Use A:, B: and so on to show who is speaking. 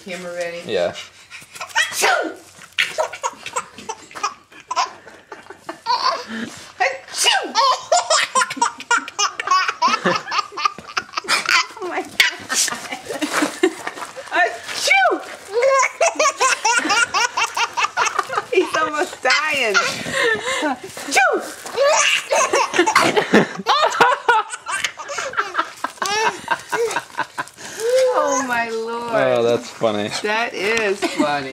A: Camera ready?
B: Yeah.
A: Achoo! Achoo! Oh my God. Achoo! He's almost dying. Achoo! Oh my Lord.
B: Oh, that's funny.
A: That is funny.